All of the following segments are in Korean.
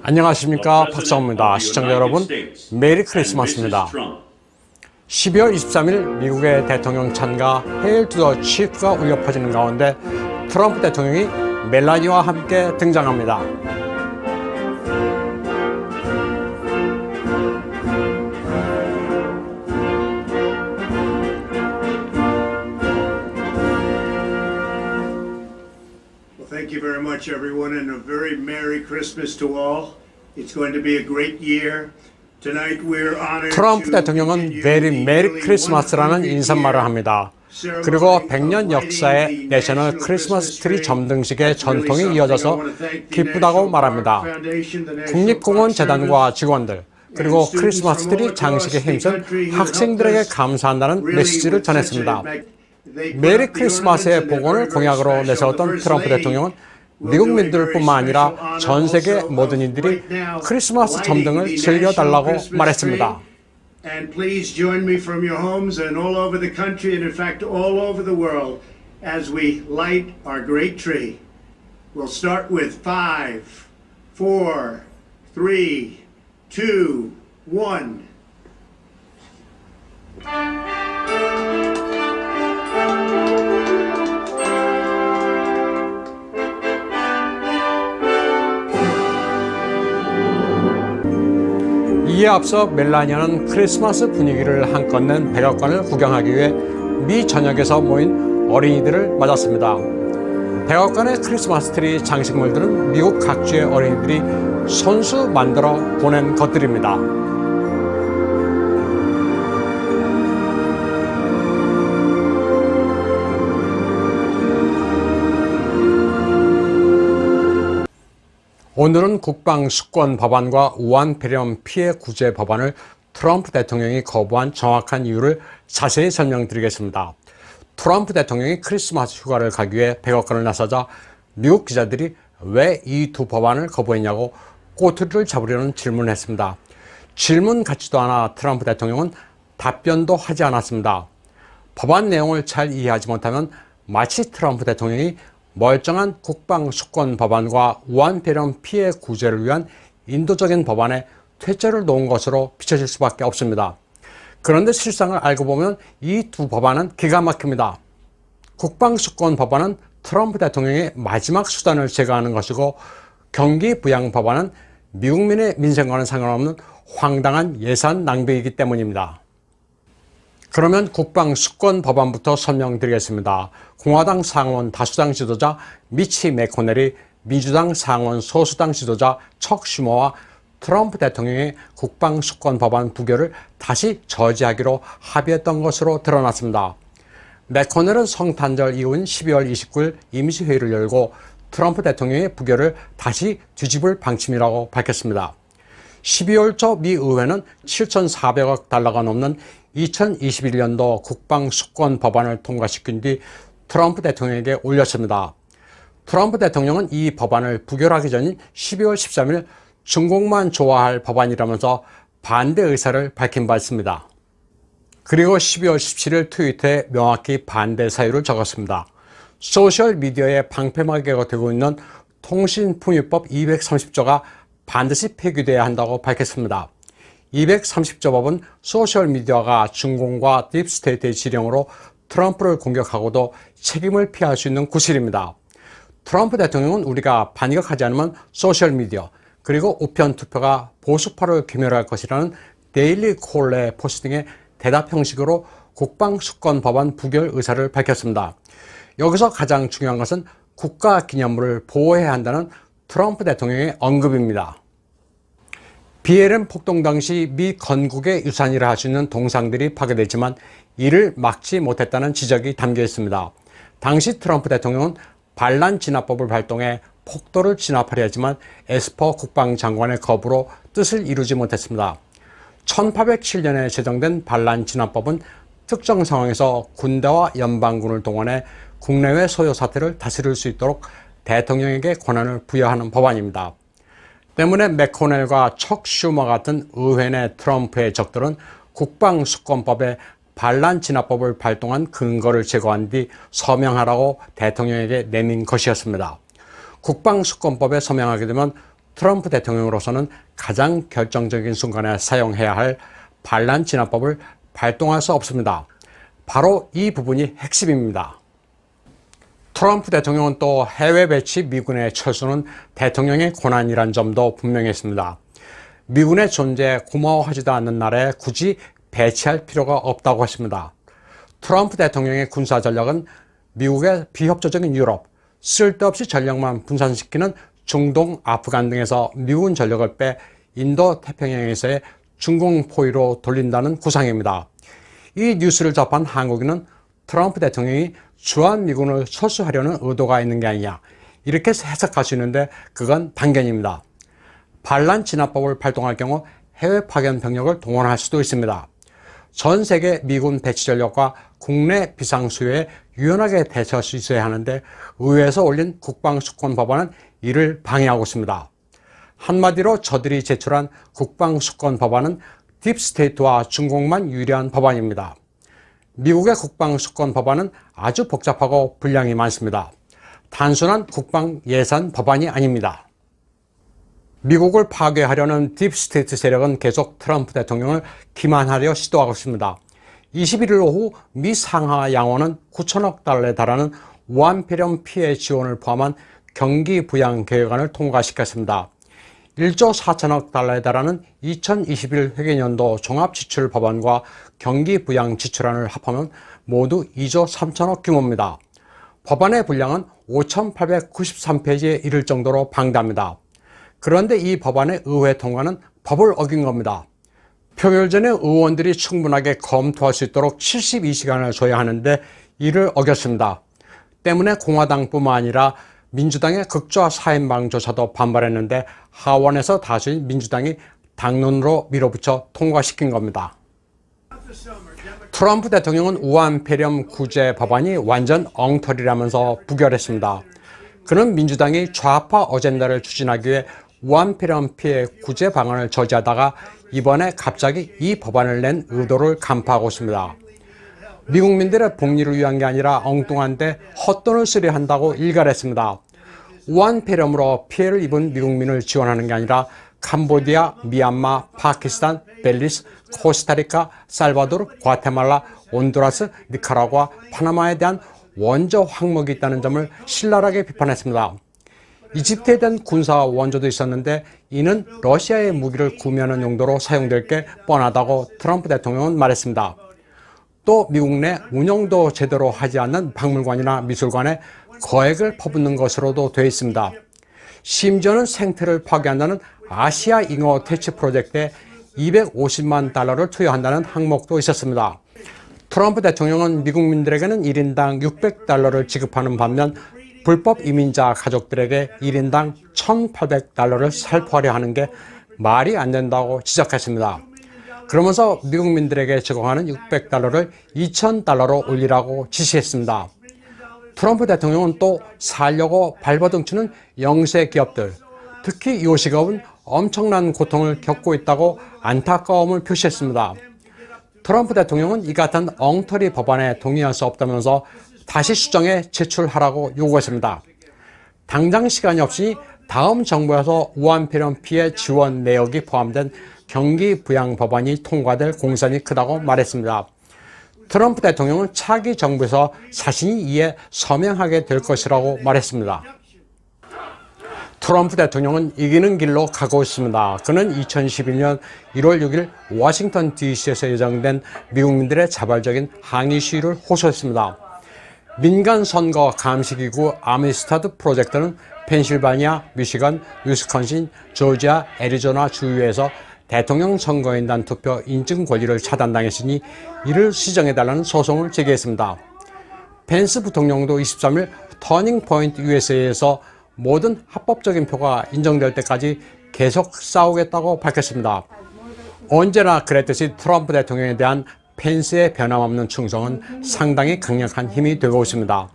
안녕하십니까, 박정우입니다. 시청자 여러분, 메리 크리스마스입니다. 12월 23일 미국의 대통령 찬가 헤일 투 더 치프가 울려 퍼지는 가운데 트럼프 대통령이 멜라니와 함께 등장합니다. Thank you very much, everyone, and a very Merry Christmas to all. It's going to be a great year. Tonight we're honored 트럼프 대통령은 Very Merry Christmas라는 인사말을 합니다. 그리고 100년 역사의 내셔널 크리스마스 트리 점등식의 전통이 이어져서 기쁘다고 말합니다. 국립공원재단과 직원들, 그리고 크리스마스 트리 장식에 힘쓴 학생들에게 감사한다는 메시지를 전했습니다. 메리 크리스마스의 복원을 공약으로 내세웠던 트럼프 대통령은 미국민들뿐만 아니라 전 세계 모든 이들이 크리스마스 점등을 즐겨달라고 말했습니다. And please join me from your homes and all over the country and in fact all over the world as we light our great tree. We'll start with 5, 4, 3, 2, 1. 이에 앞서 멜라니아는 크리스마스 분위기를 한껏 낸 백악관을 구경하기 위해 미 전역에서 모인 어린이들을 맞았습니다. 백악관의 크리스마스 트리 장식물들은 미국 각주의 어린이들이 손수 만들어 보낸 것들입니다. 오늘은 국방수권 법안과 우한폐렴 피해 구제 법안을 트럼프 대통령이 거부한 정확한 이유를 자세히 설명드리겠습니다. 트럼프 대통령이 크리스마스 휴가를 가기 위해 백악관을 나서자 미국 기자들이 왜 이 두 법안을 거부했냐고 꼬투리를 잡으려는 질문을 했습니다. 질문 같지도 않아 트럼프 대통령은 답변도 하지 않았습니다. 법안 내용을 잘 이해하지 못하면 마치 트럼프 대통령이 멀쩡한 국방수권 법안과 우한폐렴 피해 구제를 위한 인도적인 법안에 퇴짜를 놓은 것으로 비춰질 수밖에 없습니다. 그런데 실상을 알고 보면 이 두 법안은 기가 막힙니다. 국방수권 법안은 트럼프 대통령의 마지막 수단을 제거하는 것이고, 경기부양 법안은 미국민의 민생과는 상관없는 황당한 예산 낭비이기 때문입니다. 그러면 국방수권 법안부터 설명드리겠습니다. 공화당 상원 다수당 지도자 미치 매코넬이 민주당 상원 소수당 지도자 척 슈머와 트럼프 대통령의 국방수권 법안 부결을 다시 저지하기로 합의했던 것으로 드러났습니다. 매코넬은 성탄절 이후인 12월 29일 임시회의를 열고 트럼프 대통령의 부결을 다시 뒤집을 방침이라고 밝혔습니다. 12월 초 미 의회는 7,400억 달러가 넘는 2021년도 국방수권 법안을 통과시킨 뒤 트럼프 대통령에게 올렸습니다. 트럼프 대통령은 이 법안을 부결하기 전인 12월 13일 중국만 좋아할 법안이라면서 반대 의사를 밝힌 바 있습니다. 그리고 12월 17일 트위터에 명확히 반대 사유를 적었습니다. 소셜미디어에 방패막이가 되고 있는 통신품위법 230조가 반드시 폐기돼야 한다고 밝혔습니다. 230조 법은 소셜미디어가 중공과 딥스테이트의 지령으로 트럼프를 공격하고도 책임을 피할 수 있는 구실입니다. 트럼프 대통령은 우리가 반격하지 않으면 소셜미디어, 그리고 우편 투표가 보수파를 괴멸할 것이라는 데일리 콜의 포스팅에 대답 형식으로 국방수권 법안 부결 의사를 밝혔습니다. 여기서 가장 중요한 것은 국가기념물을 보호해야 한다는 트럼프 대통령의 언급입니다. BLM 폭동 당시 미 건국의 유산이라 할 수 있는 동상들이 파괴됐지만 이를 막지 못했다는 지적이 담겨 있습니다. 당시 트럼프 대통령은 반란 진압법을 발동해 폭도를 진압하려 했지만 에스퍼 국방장관의 거부로 뜻을 이루지 못했습니다. 1807년에 제정된 반란 진압법은 특정 상황에서 군대와 연방군을 동원해 국내외 소요 사태를 다스릴 수 있도록 대통령에게 권한을 부여하는 법안입니다. 때문에 매코넬과 척 슈머 같은 의회 내 트럼프의 적들은 국방수권법에 반란 진압법을 발동한 근거를 제거한 뒤 서명하라고 대통령에게 내민 것이었습니다. 국방수권법에 서명하게 되면 트럼프 대통령으로서는 가장 결정적인 순간에 사용해야 할 반란 진압법을 발동할 수 없습니다. 바로 이 부분이 핵심입니다. 트럼프 대통령은 또 해외 배치 미군의 철수는 대통령의 권한이란 점도 분명히 했습니다. 미군의 존재에 고마워하지도 않는 나라에 굳이 배치할 필요가 없다고 했습니다. 트럼프 대통령의 군사 전략은 미국의 비협조적인 유럽, 쓸데없이 전력만 분산시키는 중동, 아프간 등에서 미군 전력을 빼 인도 태평양에서의 중공 포위로 돌린다는 구상입니다. 이 뉴스를 접한 한국인은 트럼프 대통령이 주한미군을 철수하려는 의도가 있는 게 아니냐, 이렇게 해석할 수 있는데 그건 반견입니다. 반란 진압법을 발동할 경우 해외 파견 병력을 동원할 수도 있습니다. 전 세계 미군 배치 전력과 국내 비상 수요에 유연하게 대처할 수 있어야 하는데 의회에서 올린 국방수권 법안은 이를 방해하고 있습니다. 한마디로 저들이 제출한 국방수권 법안은 딥스테이트와 중공만 유리한 법안입니다. 미국의 국방수권 법안은 아주 복잡하고 분량이 많습니다. 단순한 국방 예산 법안이 아닙니다. 미국을 파괴하려는 딥스테이트 세력은 계속 트럼프 대통령을 기만하려 시도하고 있습니다. 21일 오후 미 상하 양원은 9천억 달러에 달하는 우한폐렴 피해 지원을 포함한 경기 부양 계획안을 통과시켰습니다. 1조 4천억 달러에 달하는 2021 회계연도 종합지출 법안과 경기 부양 지출안을 합하면 모두 2조 3천억 규모입니다. 법안의 분량은 5,893페이지에 이를 정도로 방대합니다. 그런데 이 법안의 의회 통과는 법을 어긴 겁니다. 표결 전에 의원들이 충분하게 검토할 수 있도록 72시간을 줘야 하는데 이를 어겼습니다. 때문에 공화당뿐만 아니라 민주당의 극좌 4인방조차도 반발했는데 하원에서 다수인 민주당이 당론으로 밀어붙여 통과시킨 겁니다. 트럼프 대통령은 우한폐렴 구제 법안이 완전 엉터리라면서 부결했습니다. 그는 민주당이 좌파 어젠다를 추진하기 위해 우한폐렴 피해 구제 방안을 저지하다가 이번에 갑자기 이 법안을 낸 의도를 간파하고 있습니다. 미국민들의 복리를 위한 게 아니라 엉뚱한데 헛돈을 쓰려 한다고 일갈했습니다. 우한폐렴으로 피해를 입은 미국민을 지원하는 게 아니라 캄보디아, 미얀마, 파키스탄, 벨리스, 코스타리카, 살바도르, 과테말라, 온두라스, 니카라과, 파나마에 대한 원조 항목이 있다는 점을 신랄하게 비판했습니다. 이집트에 대한 군사 원조도 있었는데 이는 러시아의 무기를 구매하는 용도로 사용될 게 뻔하다고 트럼프 대통령은 말했습니다. 또 미국 내 운영도 제대로 하지 않는 박물관이나 미술관에 거액을 퍼붓는 것으로도 되어 있습니다. 심지어는 생태를 파괴한다는 아시아 잉어 퇴치 프로젝트에 250만 달러를 투여한다는 항목도 있었습니다. 트럼프 대통령은 미국민들에게는 1인당 600달러를 지급하는 반면 불법 이민자 가족들에게 1인당 1,800달러를 살포하려 하는 게 말이 안 된다고 지적했습니다. 그러면서 미국민들에게 제공하는 600달러를 2,000달러로 올리라고 지시했습니다. 트럼프 대통령은 또 살려고 발버둥 치는 영세 기업들, 특히 요식업은 엄청난 고통을 겪고 있다고 안타까움을 표시했습니다. 트럼프 대통령은 이 같은 엉터리 법안에 동의할 수 없다면서 다시 수정해 제출하라고 요구했습니다. 당장 시간이 없으니 다음 정부에서 우한폐렴 피해 지원 내역이 포함된 경기 부양 법안이 통과될 공산이 크다고 말했습니다. 트럼프 대통령은 차기 정부에서 자신이 이에 서명하게 될 것이라고 말했습니다. 트럼프 대통령은 이기는 길로 가고 있습니다. 그는 2011년 1월 6일 워싱턴 DC에서 예정된 미국민들의 자발적인 항의 시위를 호소했습니다. 민간 선거 감시기구 아미스타드 프로젝트는 펜실바니아, 미시건, 위스콘신, 조지아, 애리조나 주유에서 대통령 선거인단 투표 인증 권리를 차단당했으니 이를 시정해달라는 소송을 제기했습니다. 펜스 부통령도 23일 터닝포인트 USA에서 모든 합법적인 표가 인정될 때까지 계속 싸우겠다고 밝혔습니다. 언제나 그랬듯이 트럼프 대통령에 대한 펜스의 변함없는 충성은 상당히 강력한 힘이 되고 있습니다.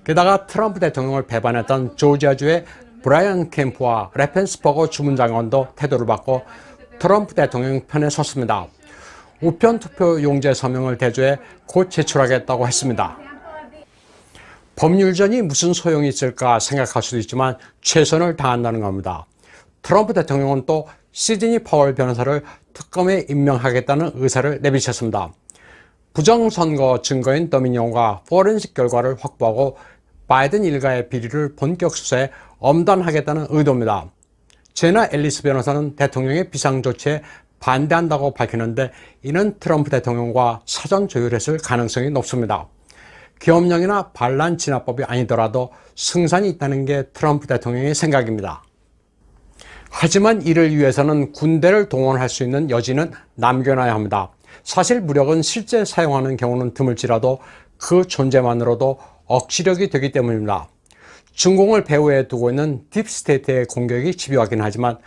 게다가 트럼프 대통령을 배반했던 조지아주의 브라이언 캠프와 레펜스버거 주문장관도 태도를 바꿔 트럼프 대통령 편에 섰습니다. 우편 투표 용지 서명을 대조해 곧 제출하겠다고 했습니다. 법률전이 무슨 소용이 있을까 생각할 수도 있지만 최선을 다한다는 겁니다. 트럼프 대통령은 또 시드니 파월 변호사를 특검에 임명하겠다는 의사를 내비쳤습니다. 부정선거 증거인 더미니언과 포렌식 결과를 확보하고 바이든 일가의 비리를 본격 수사에 엄단하겠다는 의도입니다. 제나 앨리스 변호사는 대통령의 비상조치에 반대한다고 밝히는데 이는 트럼프 대통령과 사전 조율했을 가능성이 높습니다. 계엄령이나 반란 진압법이 아니더라도 승산이 있다는 게 트럼프 대통령의 생각입니다. 하지만 이를 위해서는 군대를 동원할 수 있는 여지는 남겨놔야 합니다. 사실 무력은 실제 사용하는 경우는 드물지라도 그 존재만으로도 억지력이 되기 때문입니다. 중공을 배후에 두고 있는 딥스테이트의 공격이 집요하긴 하지만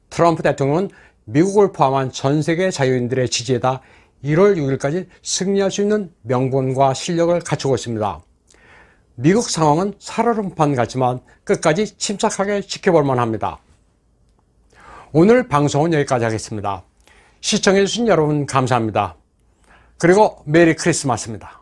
트럼프 대통령은 미국을 포함한 전 세계 자유인들의 지지에다 1월 6일까지 승리할 수 있는 명분과 실력을 갖추고 있습니다. 미국 상황은 살얼음판 같지만 끝까지 침착하게 지켜볼 만합니다. 오늘 방송은 여기까지 하겠습니다. 시청해주신 여러분 감사합니다. 그리고 메리 크리스마스입니다.